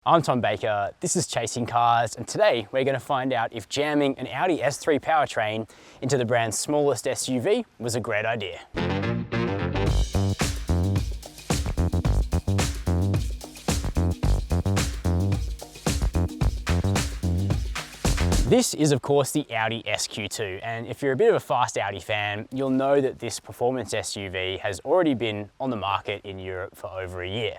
I'm Tom Baker, this is Chasing Cars, and today we're going to find out if jamming an Audi S3 powertrain into the brand's smallest SUV was a great idea. This is of course the Audi SQ2, and if you're a bit of a fast Audi fan, you'll know that this performance SUV has already been on the market in Europe for over a year.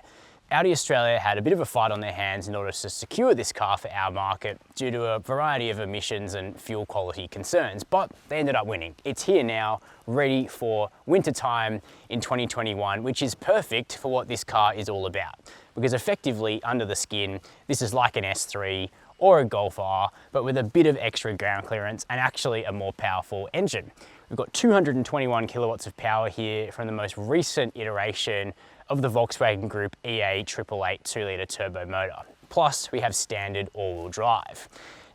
Audi Australia had a bit of a fight on their hands in order to secure this car for our market due to a variety of emissions and fuel quality concerns, but they ended up winning. It's here now, ready for winter time in 2021, which is perfect for what this car is all about. Because effectively, under the skin, this is like an S3 or a Golf R, but with a bit of extra ground clearance and actually a more powerful engine. We've got 221 kilowatts of power here from the most recent iteration of the Volkswagen Group EA888 2-litre turbo motor. Plus, we have standard all-wheel drive.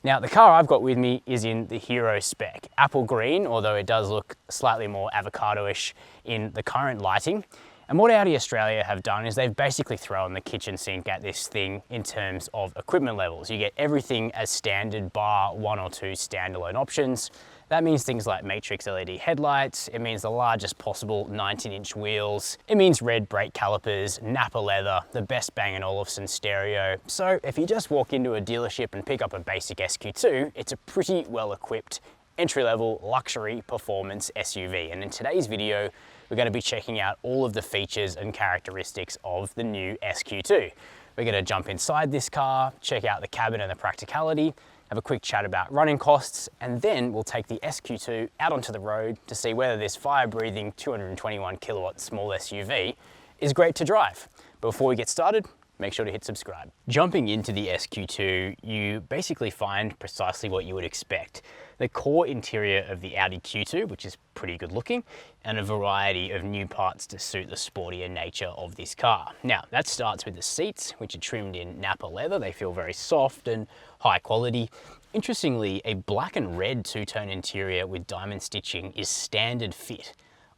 Now, the car I've got with me is in the Hero spec, apple green, although it does look slightly more avocado-ish in the current lighting. And what Audi Australia have done is they've basically thrown the kitchen sink at this thing in terms of equipment levels. You get everything as standard bar one or two standalone options. That means things like matrix LED headlights, it means the largest possible 19-inch wheels, it means red brake calipers, Napa leather, the best Bang & Olufsen stereo. So if you just walk into a dealership and pick up a basic SQ2, it's a pretty well-equipped entry-level luxury performance SUV. And in today's video, we're going to be checking out all of the features and characteristics of the new SQ2. We're going to jump inside this car, check out the cabin and the practicality, have a quick chat about running costs, and then we'll take the SQ2 out onto the road to see whether this fire-breathing 221 kilowatt small SUV is great to drive. But before we get started, make sure to hit subscribe. Jumping into the SQ2, you basically find precisely what you would expect. The core interior of the Audi Q2, which is pretty good looking, and a variety of new parts to suit the sportier nature of this car. Now, that starts with the seats, which are trimmed in Napa leather. They feel very soft and high quality. Interestingly, a black and red two-tone interior with diamond stitching is standard fit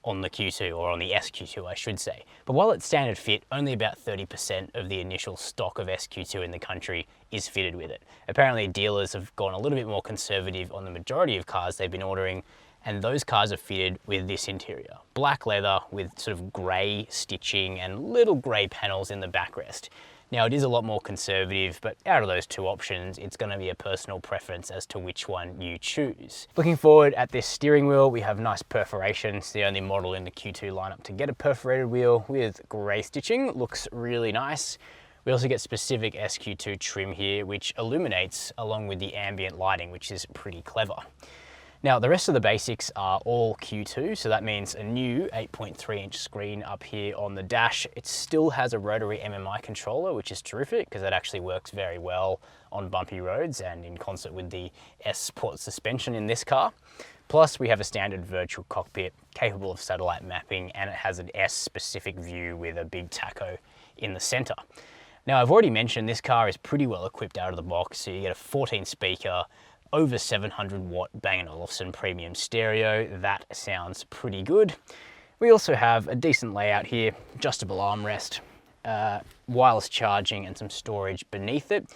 on the Q2, or on the SQ2 I should say. But while it's standard fit, only about 30% of the initial stock of SQ2 in the country is fitted with it. Apparently dealers have gone a little bit more conservative on the majority of cars they've been ordering, and those cars are fitted with this interior. Black leather with sort of grey stitching and little grey panels in the backrest. Now, it is a lot more conservative, but out of those two options, it's going to be a personal preference as to which one you choose. Looking forward at this steering wheel, we have nice perforations. The only model in the Q2 lineup to get a perforated wheel with grey stitching. Looks really nice. We also get specific SQ2 trim here, which illuminates along with the ambient lighting, which is pretty clever. Now, the rest of the basics are all Q2, so that means a new 8.3-inch screen up here on the dash. It still has a rotary MMI controller, which is terrific because it actually works very well on bumpy roads and in concert with the S Sport suspension in this car. Plus, we have a standard virtual cockpit capable of satellite mapping, and it has an S-specific view with a big tacho in the center. Now, I've already mentioned this car is pretty well equipped out of the box, so you get a 14-speaker, over 700 watt Bang & Olufsen premium stereo. That sounds pretty good. We also have a decent layout here, adjustable armrest, wireless charging and some storage beneath it.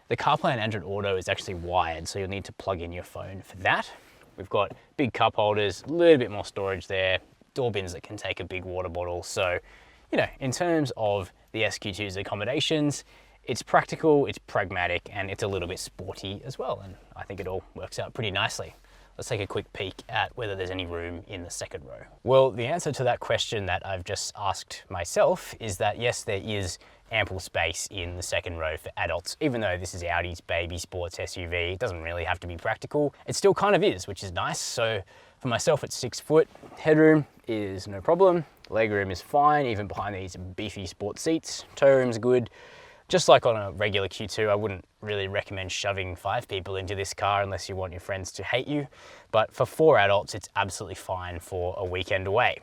The CarPlay and Android Auto is actually wired, so you'll need to plug in your phone for that. We've got big cup holders, a little bit more storage there, door bins that can take a big water bottle. So, you know, in terms of the SQ2's accommodations, it's practical, it's pragmatic, and it's a little bit sporty as well, and I think it all works out pretty nicely. Let's take a quick peek at whether there's any room in the second row. Well, the answer to that question that I've just asked myself is that yes, there is ample space in the second row for adults. Even though this is Audi's baby sports SUV, it doesn't really have to be practical. It still kind of is, which is nice. So for myself, it's 6 foot. Headroom is no problem. Legroom is fine, even behind these beefy sports seats. Toe room's good. Just like on a regular Q2, I wouldn't really recommend shoving 5 people into this car unless you want your friends to hate you. But for 4 adults, it's absolutely fine for a weekend away.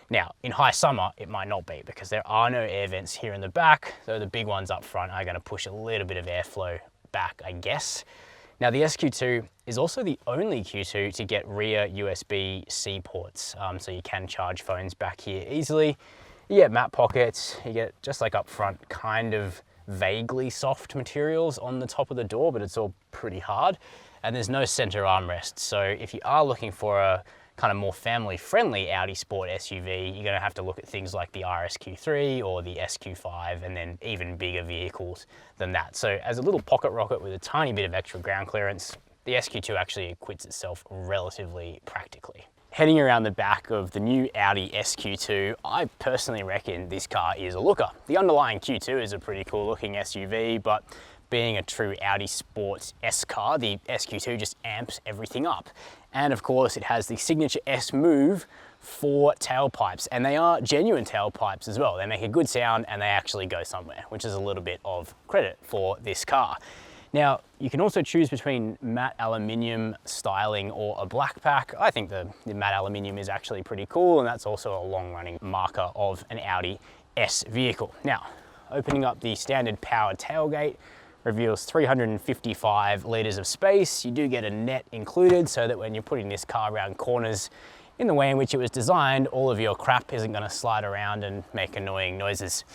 Now, in high summer, it might not be because there are no air vents here in the back, though the big ones up front are going to push a little bit of airflow back, I guess. Now, the SQ2 is also the only Q2 to get rear USB-C ports, so you can charge phones back here easily. You get map pockets, you get, just like up front, kind of vaguely soft materials on the top of the door, but it's all pretty hard. And there's no center armrest. So if you are looking for a kind of more family-friendly Audi Sport SUV, you're gonna have to look at things like the RSQ3 or the SQ5, and then even bigger vehicles than that. So as a little pocket rocket with a tiny bit of extra ground clearance, the SQ2 actually acquits itself relatively practically. Heading around the back of the new Audi SQ2, I personally reckon this car is a looker. The underlying Q2 is a pretty cool looking SUV, but being a true Audi Sport S car, the SQ2 just amps everything up. And of course, it has the signature S move for tailpipes, and they are genuine tailpipes as well. They make a good sound and they actually go somewhere, which is a little bit of credit for this car. Now, you can also choose between matte aluminium styling or a black pack. I think the matte aluminium is actually pretty cool, and that's also a long-running marker of an Audi S vehicle. Now, opening up the standard power tailgate reveals 355 litres of space. You do get a net included so that when you're putting this car around corners in the way in which it was designed, all of your crap isn't going to slide around and make annoying noises.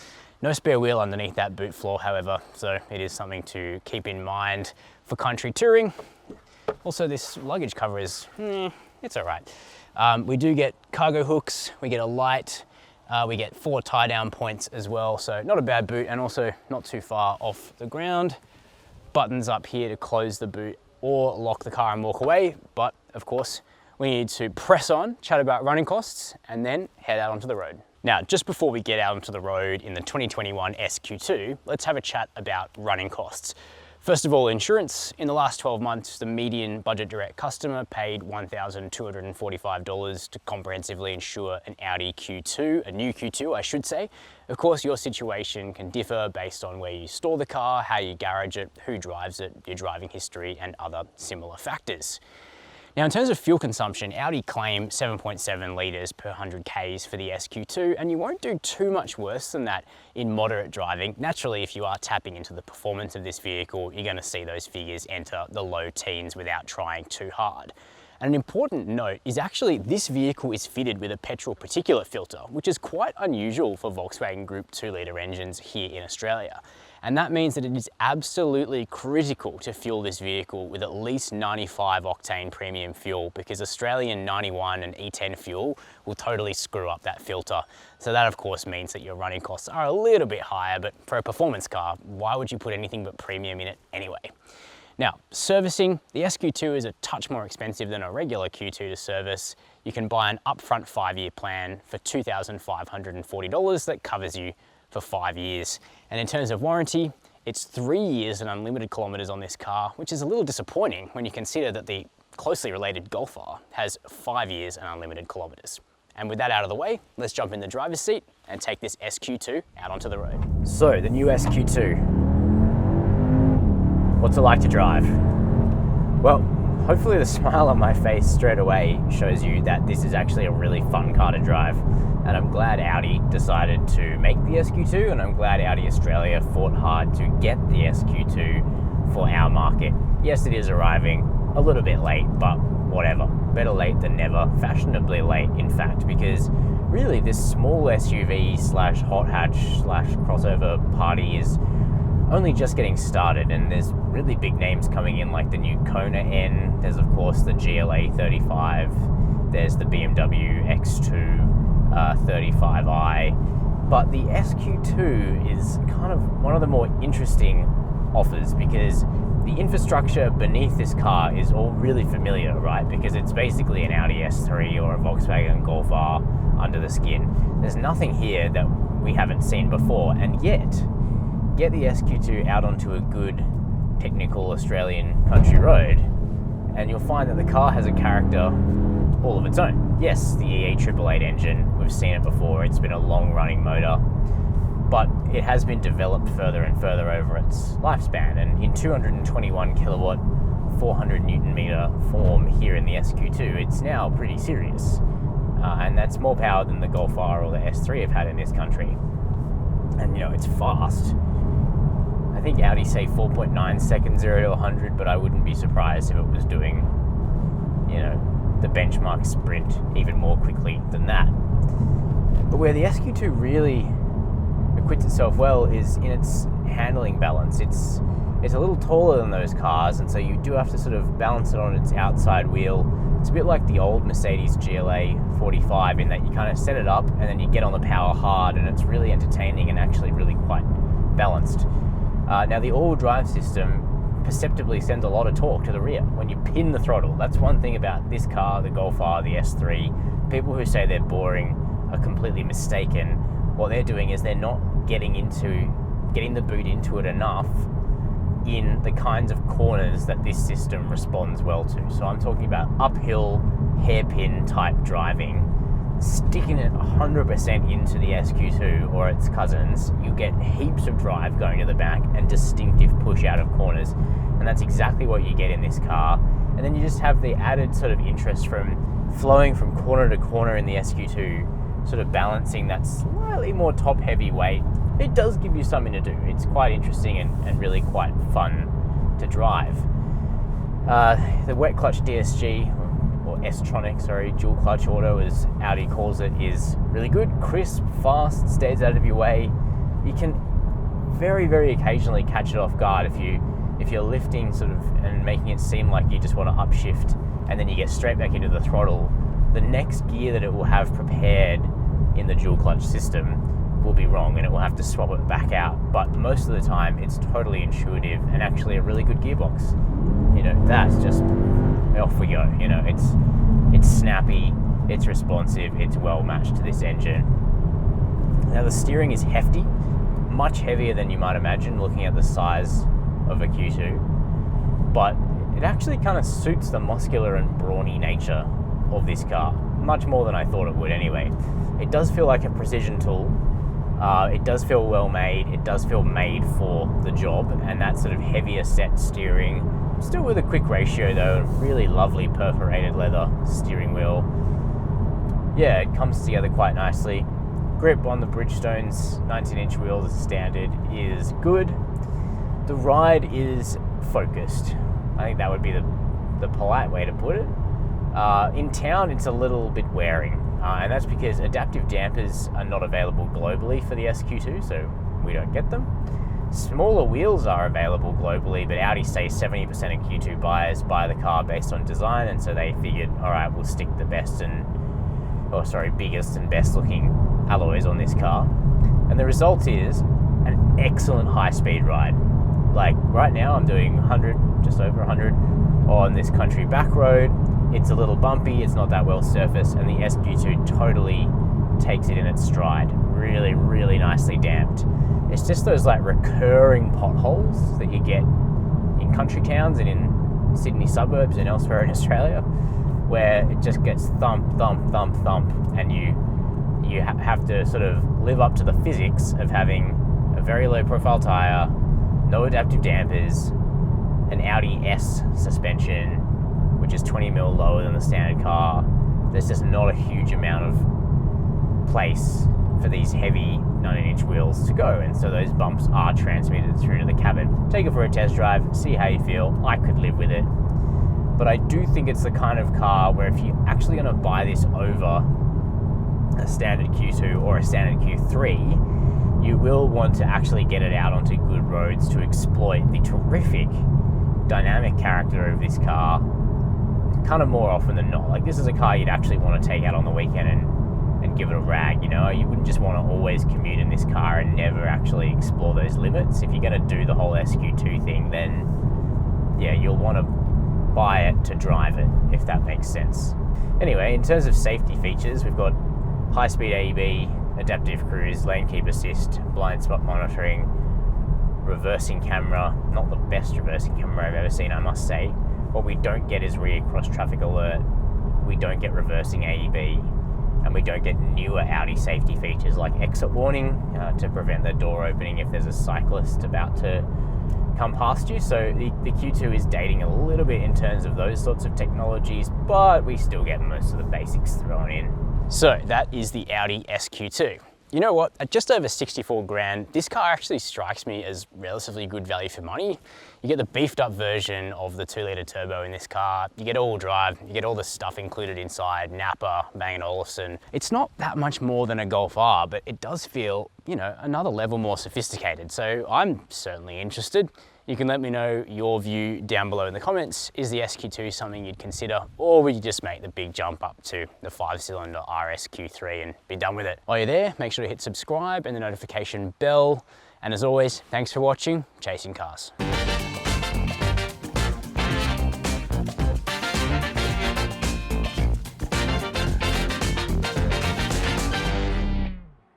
No spare wheel underneath that boot floor, however, so it is something to keep in mind for country touring. Also, this luggage cover is, it's all right. We do get cargo hooks, we get a light, we get 4 tie-down points as well, so not a bad boot, and also not too far off the ground. Buttons up here to close the boot or lock the car and walk away, but of course, we need to press on, chat about running costs, and then head out onto the road. Now, just before we get out onto the road in the 2021 SQ2, let's have a chat about running costs. First of all, insurance. In the last 12 months, the median budget direct customer paid $1,245 to comprehensively insure an Audi Q2, a new Q2, I should say. Of course, your situation can differ based on where you store the car, how you garage it, who drives it, your driving history, and other similar factors. Now, in terms of fuel consumption, Audi claim 7.7 litres per 100 Ks for the SQ2, and you won't do too much worse than that in moderate driving. Naturally, if you are tapping into the performance of this vehicle, you're going to see those figures enter the low teens without trying too hard. And an important note is actually this vehicle is fitted with a petrol particulate filter, which is quite unusual for Volkswagen Group 2-litre engines here in Australia. And that means that it is absolutely critical to fuel this vehicle with at least 95 octane premium fuel, because Australian 91 and E10 fuel will totally screw up that filter. So that of course means that your running costs are a little bit higher, but for a performance car, why would you put anything but premium in it anyway? Now, servicing, the SQ2 is a touch more expensive than a regular Q2 to service. You can buy an upfront 5-year plan for $2,540 that covers you for 5 years. And in terms of warranty, it's 3 years and unlimited kilometers on this car, which is a little disappointing when you consider that the closely related Golf R has 5 years and unlimited kilometers. And with that out of the way, let's jump in the driver's seat and take this SQ2 out onto the road. So, the new SQ2. What's it like to drive? Well, hopefully the smile on my face straight away shows you that this is actually a really fun car to drive. And I'm glad Audi decided to make the SQ2, and I'm glad Audi Australia fought hard to get the SQ2 for our market. Yes, it is arriving a little bit late, but whatever. Better late than never, fashionably late in fact, because really this small SUV slash hot hatch slash crossover party is only just getting started, and there's really big names coming in like the new Kona N, there's of course the GLA35, there's the BMW X2, 35i, but the SQ2 is kind of one of the more interesting offers because the infrastructure beneath this car is all really familiar, right? Because it's basically an Audi S3 or a Volkswagen Golf R under the skin. There's nothing here that we haven't seen before, and yet, get the SQ2 out onto a good technical Australian country road and you'll find that the car has a character all of its own. Yes, the E888 engine, we've seen it before, it's been a long-running motor, but it has been developed further and further over its lifespan, and in 221 kilowatt, 400 Newton meter form here in the SQ2, it's now pretty serious. And that's more power than the Golf R or the S3 have had in this country. And you know, it's fast. I think Audi say 4.9 seconds 0 to 100, but I wouldn't be surprised if it was doing, you know, the benchmark sprint even more quickly than that. But where the SQ2 really acquits itself well is in its handling balance. It's a little taller than those cars, and so you do have to sort of balance it on its outside wheel. It's a bit like the old Mercedes GLA35 in that you kind of set it up and then you get on the power hard, and it's really entertaining and actually really quite balanced. Now the all-wheel drive system perceptibly sends a lot of torque to the rear when you pin the throttle. That's one thing about this car, the Golf R, the S3. People who say they're boring are completely mistaken. What they're doing is they're not getting the boot into it enough in the kinds of corners that this system responds well to. So I'm talking about uphill, hairpin type driving. Sticking it 100% into the SQ2 or its cousins, you get heaps of drive going to the back and distinctive push out of corners. And that's exactly what you get in this car. And then you just have the added sort of interest from flowing from corner to corner in the SQ2, sort of balancing that slightly more top heavy weight. It does give you something to do. It's quite interesting and really quite fun to drive. The wet clutch DSG, or S-Tronic, sorry, dual clutch auto as Audi calls it, is really good, crisp, fast, stays out of your way. You can very, very occasionally catch it off guard if you're lifting sort of and making it seem like you just want to upshift and then you get straight back into the throttle. The next gear that it will have prepared in the dual clutch system will be wrong and it will have to swap it back out. But most of the time it's totally intuitive and actually a really good gearbox. You know, that's just off we go. You know, it's snappy, it's responsive, it's well matched to this engine. Now the steering is hefty, much heavier than you might imagine looking at the size of a Q2, but it actually kind of suits the muscular and brawny nature of this car, much more than I thought it would anyway. It does feel like a precision tool. It does feel well made. It does feel made for the job, and that sort of heavier set steering, still with a quick ratio though, really lovely perforated leather steering wheel. Yeah, it comes together quite nicely. Grip on the Bridgestone's 19-inch wheels as standard is good. The ride is focused. I think that would be the polite way to put it. In town, it's a little bit wearing. And that's because adaptive dampers are not available globally for the SQ2, so we don't get them. Smaller wheels are available globally, but Audi say 70% of Q2 buyers buy the car based on design, and so they figured, all right, we'll stick the biggest and best looking alloys on this car. And the result is an excellent high-speed ride. Like right now, I'm doing 100, just over 100 on this country back road. It's a little bumpy, it's not that well surfaced, and the SQ2 totally takes it in its stride. Really, really nicely damped. It's just those like recurring potholes that you get in country towns and in Sydney suburbs and elsewhere in Australia, where it just gets thump, thump, thump, thump, and you have to sort of live up to the physics of having a very low profile tyre, no adaptive dampers, an Audi S suspension, which is 20mm lower than the standard car. There's just not a huge amount of place for these heavy 19-inch wheels to go, and so those bumps are transmitted through to the cabin. Take it for a test drive, see how you feel. I could live with it. But I do think it's the kind of car where if you're actually going to buy this over a standard Q2 or a standard Q3, you will want to actually get it out onto good roads to exploit the terrific dynamic character of this car, kind of more often than not. Like, this is a car you'd actually want to take out on the weekend and give it a rag, you know? You wouldn't just want to always commute in this car and never actually explore those limits. If you're going to do the whole SQ2 thing, then yeah, you'll want to buy it to drive it, if that makes sense. Anyway, in terms of safety features, we've got high-speed AEB, adaptive cruise, lane keep assist, blind spot monitoring, reversing camera. Not the best reversing camera I've ever seen, I must say. What we don't get is rear cross traffic alert, we don't get reversing AEB, and we don't get newer Audi safety features like exit warning to prevent the door opening if there's a cyclist about to come past you. So the Q2 is dating a little bit in terms of those sorts of technologies, but we still get most of the basics thrown in. So that is the Audi SQ2. you know what, at just over 64 grand, this car actually strikes me as relatively good value for money. You get the beefed up version of the 2-litre turbo in this car, you get all-wheel drive, you get all the stuff included inside, Napa, Bang & Olufsen. It's not that much more than a Golf R, but it does feel, you know, another level more sophisticated. So I'm certainly interested. You can let me know your view down below in the comments. Is the SQ2 something you'd consider, or would you just make the big jump up to the 5-cylinder SQ3 and be done with it? While you're there, make sure to hit subscribe and the notification bell. And as always, thanks for watching Chasing Cars.